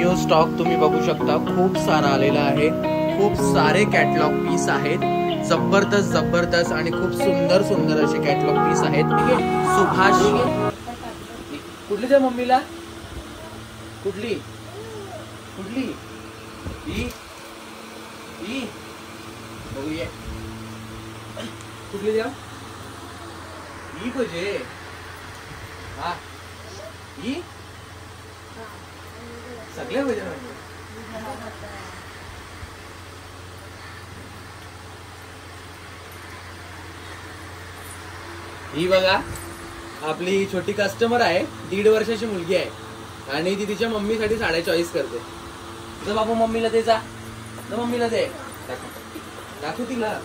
New stock तुम्ही बघू शकता, खूप सारा आलेला आहे। खूप सारे कॅटलॉग पीस आहेत, जबरदस्त जबरदस्त आणि खूप सुंदर सुंदर असे कॅटलॉग पीस आहेत। सुभाष कुठली द्या मम्मीला, कुठली कुठली ई बघूया कुठली द्या, ई पाहिजे। हा ई सगळे पाहिजे। ही बघा आपली छोटी कस्टमर आहे, 1.5 वर्षाची मुलगी आहे आणि ती तिच्या मम्मीसाठी साड्या चॉईस करते। तर बाबू मम्मीला दे, जा मम्मीला दे, दाखव तिला।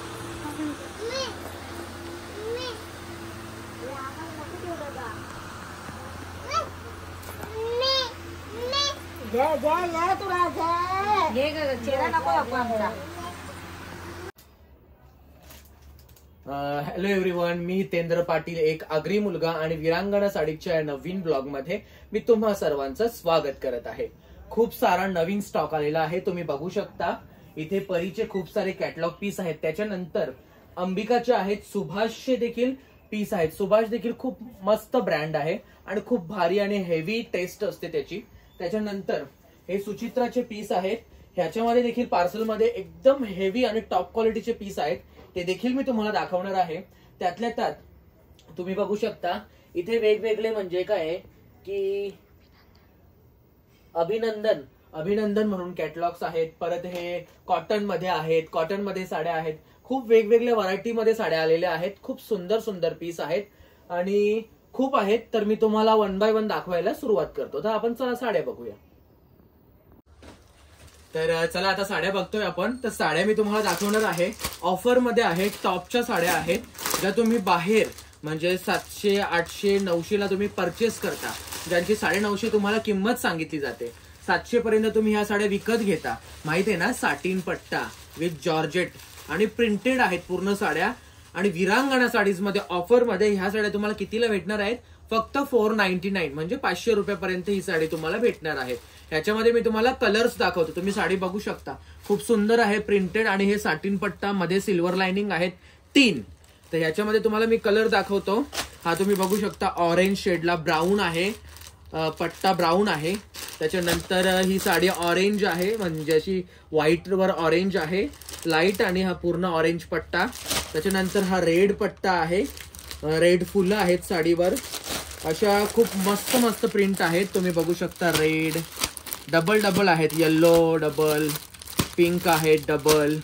हॅलो एव्हरीवन, मी हितेंद्र पाटील, एक आगरी मुलगा आणि विरांगणा साडीच्या नवीन ब्लॉग मध्ये मी तुम्हा सर्वांचं स्वागत करत आहे। खूप सारा नवीन स्टॉक आलेला आहे, तुम्ही बघू शकता। इथे परीचे खूप सारे कॅटलॉग पीस आहेत, त्याच्यानंतर अंबिकाचे आहेत, सुभाषचे देखील पीस आहेत। सुभाष देखील खूप मस्त ब्रँड आहे आणि खूप भारी आणि हेवी टेस्ट असते त्याची। त्याच्यानंतर हे सुचित्राचे पीस आहेत, ह्याच्यामध्ये देखील पार्सल मध्ये एकदम हेवी आणि टॉप क्वालिटीचे पीस आहेत, ते देखील मी तुम्हाला दाखवणार आहे। त्यातल्या त्यात तुम्ही बघू शकता इथे वेगवेगळे म्हणजे काय की अभिनंदन अभिनंदन म्हणून कॅटलॉग्स आहेत, परत हे कॉटन मध्ये आहेत, कॉटन मध्ये साड्या आहेत, खूप वेगवेगळ्या व्हरायटी मध्ये साड्या आलेल्या आहेत। खूप सुंदर सुंदर पीस आहेत आणि खूप आहेत, तर मी तुम्हाला 1 बाय 1 दाखवायला सुरुवात करतो। तर आपण चला साड्या बघूया। तर चला आता साड्या बघतोय आपण। तर साड्या मी तुम्हाला दाखवणार आहे, ऑफर मध्ये आहेत, टॉपच्या साड्या आहेत, ज्या तुम्ही बाहेर म्हणजे 700, 800, 900 ला तुम्ही परचेस करता, ज्यांची 950 तुम्हाला किंमत सांगितली जाते। 700 पर्यंत तुम्ही ह्या साड्या विकत घेता, माहिती आहे ना। साटिन पट्टा विथ जॉर्जेट आणि प्रिंटेड आहेत पूर्ण साड्या। आणि विरांगणा साडीज मध्ये ऑफर मध्ये ह्या साड्या तुम्हाला कितीला भेटणार आहेत? फक्त 499 म्हणजे 500 रुपयापर्यंत ही साडी तुम्हाला भेटणार आहे। ह्याच्यामध्ये मी तुम्हाला कलर्स दाखवतो, तुम्ही साडी बघू शकता, खूप सुंदर आहे, प्रिंटेड आणि हे साटिन पट्टा मध्ये सिल्वर लाइनिंग आहेत 3। तर ह्याच्यामध्ये तुम्हाला मी कलर दाखवतो। हा तुम्ही बघू शकता, ऑरेंज शेडला ब्राऊन आहे, पट्टा ब्राऊन आहे। त्याच्यानंतर ही साडी ऑरेंज आहे, म्हणजे अशी व्हाईट वर ऑरेंज आहे लाईट, आणि हा पूर्ण ऑरेंज पट्टा। त्याच्यानंतर हा रेड पट्टा आहे, रेड फुलं आहेत साडीवर, अशा खूप मस्त मस्त प्रिंट आहेत, तुम्ही बघू शकता। रेड डबल डबल आहेत, येल्लो डबल, पिंक आहे डबल,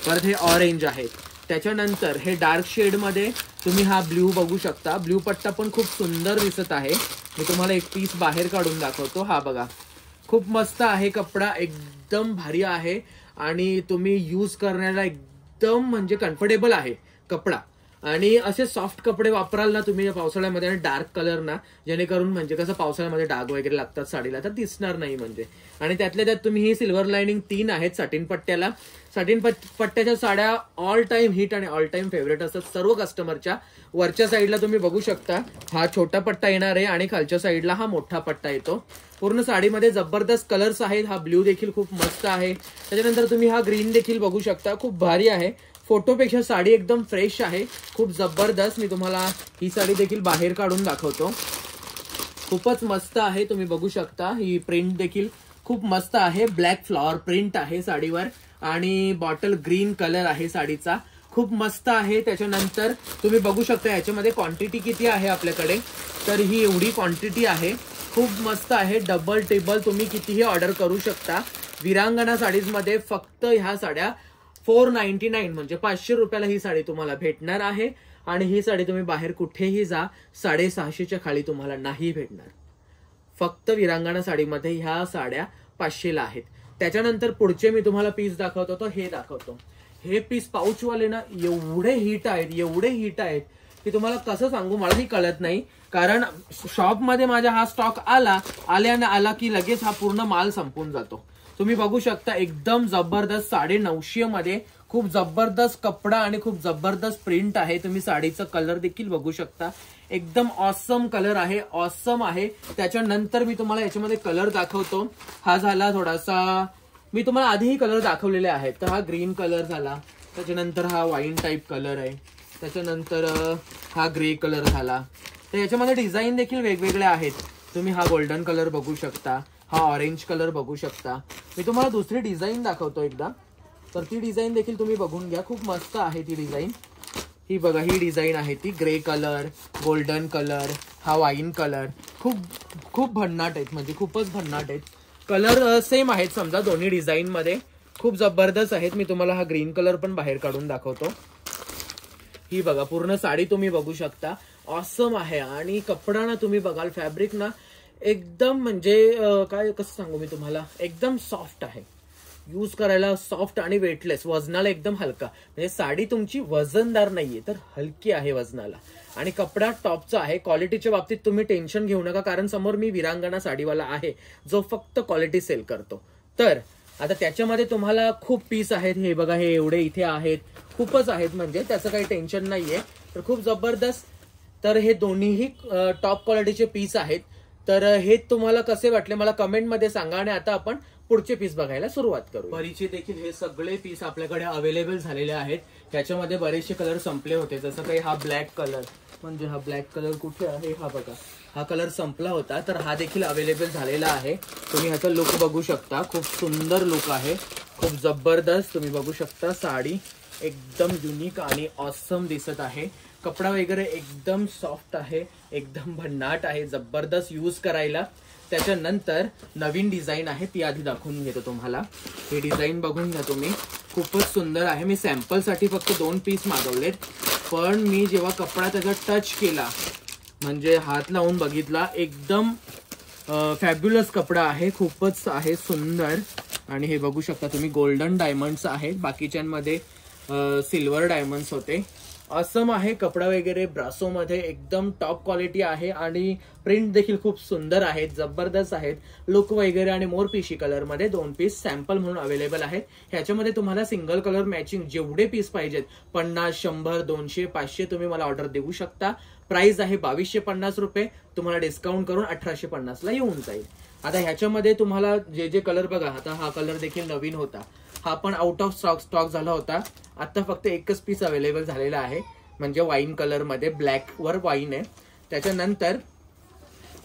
परत हे ऑरेंज आहेत। त्याच्यानंतर हे डार्क शेड मध्ये तुम्ही हा ब्ल्यू बघू शकता, ब्ल्यू पट्टा पण खूप सुंदर दिसत आहे। मी तुम्हाला एक पीस बाहेर काढून दाखवतो, हा बघा, खूप मस्त आहे, कपडा एकदम भारी आहे आणि तुम्ही यूज करण्याला एकदम म्हणजे कम्फर्टेबल आहे कपडा। आणि असे सॉफ्ट कपडे वापराल ना तुम्ही पावसाळ्यामध्ये, आणि डार्क कलर ना, जेणेकरून म्हणजे कसं पावसाळ्यामध्ये डाग वगैरे लागतात साडीला तर दिसणार नाही म्हणजे। आणि त्यातल्या त्यात तुम्ही ही सिल्वर लाइनिंग 3 आहेत साटिन पट्ट्याला। साटिन पट्ट्याच्या साड्या ऑल टाइम हिट आणि ऑल टाइम फेवरेट असतात सर्व कस्टमरच्या। वरच्या साईडला तुम्ही बघू शकता, हा छोटा पट्टा येणार आहे आणि खालच्या साईडला हा मोठा पट्टा येतो। पूर्ण साडीमध्ये जबरदस्त कलर्स आहेत, हा ब्ल्यू देखील खूप मस्त आहे। त्याच्यानंतर तुम्ही हा ग्रीन देखील बघू शकता, खूप भारी आहे, फोटोपेक्षा साडी एकदम फ्रेश आहे, खूप जबरदस्त। मी तुम्हाला ही साडी देखील बाहेर काढून दाखवतो, खूपच मस्त आहे, तुम्ही बघू शकता। ही प्रिंट देखील खूप मस्त आहे, ब्लॅक फ्लॉवर प्रिंट आहे साडीवर आणि बॉटल ग्रीन कलर आहे साडीचा, खूप मस्त आहे। त्याच्यानंतर तुम्ही बघू शकता याच्यामध्ये क्वांटिटी किती आहे आपल्याकडे, तर ही एवढी क्वांटिटी आहे, खूप मस्त आहे। डबल टेबल तुम्ही कितीही ऑर्डर करू शकता। विरांगणा साडीज मध्ये फक्त ह्या साड्या 499 म्हणजे 500 रुपयाला ही साडी तुम्हाला भेटणार आहे। आणि ही साडी तुम्ही बाहेर कुठेही जा 650च्या खाली तुम्हाला नाही भेटणार, फक्त विरांगणा साडीमध्ये ह्या साड्या 500 ला आहेत। त्याच्यानंतर पुढचे मी तुम्हाला पीस दाखवतो, तर हे दाखवतो। हे पीस पाऊचवाले ना एवढे हिट आहेत, एवढे हिट आहेत की तुम्हाला कसं सांगू मलाही कळत नाही। कारण शॉप मध्ये माझा हा स्टॉक आला की लगेच हा पूर्ण माल संपून जातो। तुम्ही बघू शकता एकदम जबरदस्त 950 मध्ये खूप जबरदस्त कपडा आणि खूप जबरदस्त प्रिंट आहे. तुम्ही साडीचा कलर देखील बघू शकता, एकदम ऑसम कलर आहे, ऑसम आहे. त्याच्यानंतर मी तुम्हाला याच्यामध्ये कलर दाखवतो. हा झाला थोडासा, मी तुम्हाला आधीही कलर दाखवलेले आहेत. तर हा ग्रीन कलर झाला, त्याच्यानंतर हा वाईन टाईप कलर आहे, त्याच्यानंतर हा ग्रे कलर झाला. तर याच्यामध्ये डिझाईन देखील वेगवेगळे आहेत. तुम्ही हा गोल्डन कलर बघू शकता, हा ऑरेंज कलर बघू शकता. मी तुम्हाला दुसरी डिझाईन दाखवतो एकदा, तर ती डिझाईन देखील तुम्ही बघून घ्या. खूप मस्त आहे ती डिझाईन. ही बघा, ही डिझाईन आहे ती ग्रे कलर, गोल्डन कलर, हा वाईन कलर. खूप भन्नाट आहेत, म्हणजे खूपच भन्नाट आहेत. कलर सेम आहेत समजा दोन्ही डिझाईन मध्ये, खूप जबरदस्त आहेत. मी तुम्हाला हा ग्रीन कलर पण बाहेर काढून दाखवतो. ही बघा, पूर्ण साडी तुम्ही बघू शकता, ऑसम आहे. आणि कपडा ना तुम्ही बघाल, फॅब्रिक ना एकदम म्हणजे काय कसं सांगू मी तुम्हाला, एकदम सॉफ्ट आहे. यूज करायला सॉफ्ट आणि वेटलेस, वजनाला एकदम हलका. म्हणजे साडी तुमची वजनदार नाहीये, तर हलकी आहे वजनाला. आणि कपडा टॉपचा आहे. क्वालिटीच्या बाबतीत तुम्ही टेन्शन घेऊ नका, कारण समोर मी विरांगणा साडीवाला आहे जो फक्त क्वालिटी सेल करतो. तर आता त्याच्यामध्ये तुम्हाला खूप पीस आहेत. हे बघा, हे एवढे इथे आहेत, खूपच आहेत, म्हणजे त्याचं काही टेन्शन नाहीये. तर खूप जबरदस्त. तर हे दोन्हीही टॉप क्वालिटीचे पीस आहेत. तर हे तुम्हाला कसे वाटले मला कमेंटमध्ये सांगा. आणि आता आपण पुढचे पीस बघायला सुरुवात करू. परीचे देखील हे सगळे पीस आपल्याकडे अवेलेबल झालेले आहेत. त्याच्यामध्ये बरेचसे कलर संपले होते, जसं काही हा ब्लॅक कलर, म्हणजे हा ब्लॅक कलर कुठे आहे, हा बघा, हा कलर संपला होता. तर हा देखील अवेलेबल झालेला आहे. तुम्ही ह्याचा लुक बघू शकता, खूप सुंदर लुक आहे, खूप जबरदस्त. तुम्ही बघू शकता, साडी एकदम युनिक आणि ऑसम दिसत आहे. कपडा वगैरे एकदम सॉफ्ट आहे, एकदम भन्नाट आहे, जबरदस्त यूज करायला. त्याच्यानंतर नवीन डिझाईन आहे, ती आधी दाखवून घेतो तुम्हाला. हे डिझाईन बघून घ्या तुम्ही, खूपच सुंदर आहे. मी सॅम्पलसाठी फक्त 2 पीस मागवलेत, पण मी जेव्हा कपडा त्याचा टच केला, म्हणजे हात लावून बघितला, एकदम फॅब्युलस कपडा आहे, खूपच आहे सुंदर. आणि हे बघू शकता तुम्ही, गोल्डन डायमंड्स आहेत, बाकीच्यांमध्ये सिल्वर डायमंड्स होते. असम आहे कपडा वगैरे, ब्रासोमध्ये एकदम टॉप क्वालिटी आहे. आणि प्रिंट देखील खूप सुंदर आहेत, जबरदस्त आहेत. लुक वगैरे आणि मोर पिशी कलर मध्ये 2 पीस सॅम्पल म्हणून अवेलेबल आहेत. ह्याच्यामध्ये तुम्हाला सिंगल कलर मॅचिंग जेवढे पीस पाहिजेत, 50, 100, 200, 500 तुम्ही मला ऑर्डर देऊ शकता. प्राइस आहे 2250 रुपये. तुम्हाला डिस्काउंट करून 1850 ला येऊन जाईल. आता ह्याच्यामध्ये तुम्हाला जे कलर बघा, आता हा कलर देखील नवीन होता, हा पण आउट ऑफ स्टॉक झाला होता. आता फक्त एकच पीस अवेलेबल झालेला आहे, म्हणजे वाईन कलर मध्ये, ब्लॅक वर वाईन आहे. त्याच्यानंतर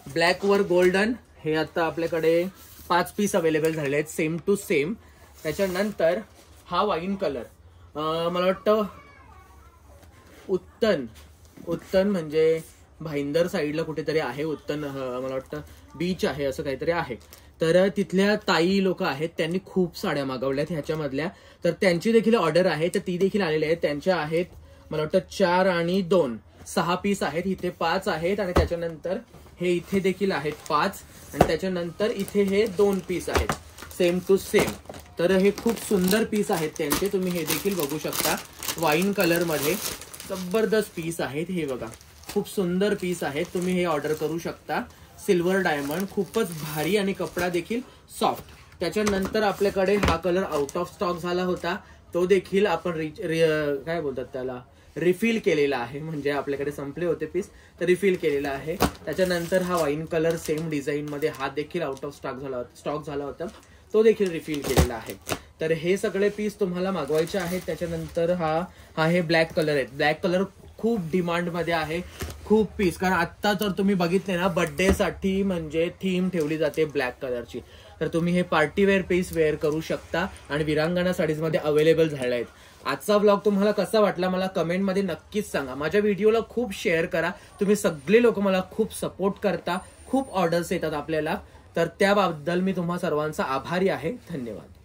ब्लॅक वर गोल्डन, हे आता आपल्याकडे 5 पीस अवेलेबल झालेले आहेत, सेम टू सेम. त्याच्यानंतर हा वाईन कलर, मला वाटतं उत्तन म्हणजे भाईंदर साईडला कुठेतरी आहे उत्तन, मला वाटतं बीच आहे असं काहीतरी आहे. तर तिथल्या ताई लोक आहेत, त्यांनी खूप साड्या मागवल्यात ह्याच्यामधल्या. तर त्यांची देखील ऑर्डर आहे, तर ती देखील आलेली आहे. त्यांच्या आहेत मला वाटतं 4 आणि 2, 6 पीस आहेत. इथे 5 आहेत, आणि त्याच्यानंतर हे इथे देखील आहेत 5, आणि त्याच्यानंतर इथे हे 2 पीस आहेत, सेम टू सेम. तर हे खूप सुंदर पीस आहेत त्यांचे, तुम्ही हे देखील बघू शकता. वाईन कलर मध्ये जबरदस्त पीस आहेत. हे बघा, खूप सुंदर पीस आहेत, तुम्ही हे ऑर्डर करू शकता. सिल्वर डायमंड, खूपच भारी, आणि कपडा देखील सॉफ्ट. त्याच्यानंतर आपल्याकडे हा कलर आउट ऑफ स्टॉक झाला होता, तो देखील आपण काय बोलतात त्याला, रिफिल केलेला आहे. म्हणजे आपल्याकडे संपले होते पीस, तर रिफिल केलेला आहे. त्याच्यानंतर हा वाईन कलर सेम डिझाईन मध्ये, हा देखील आउट ऑफ स्टॉक झाला होता, तो देखील रिफिल केलेला आहे. तर हे सगळे पीस तुम्हाला मागवायचे आहेत. त्याच्यानंतर हा हे ब्लॅक कलर आहे. ब्लॅक कलर खूप डिमांड मध्ये आहे, खूप पीस. कारण आता तर तुम्ही बघितले ना, बर्थडे साठी म्हणजे थीम ठेवली जाते ब्लॅक कलरची. तर तुम्ही हे पार्टीवेअर पीस वेअर करू शकता, आणि विरांगणा साडीज मध्ये अवेलेबल झाले आहेत. आजचा ब्लॉग तुम्हाला कसा वाटला मला कमेंटमध्ये नक्कीच सांगा. माझ्या व्हिडिओला खूप शेअर करा. तुम्ही सगळे लोक मला खूप सपोर्ट करता, खूप ऑर्डर्स येतात आपल्याला, तर त्याबद्दल मी तुम्हा सर्वांचा आभारी आहे. धन्यवाद.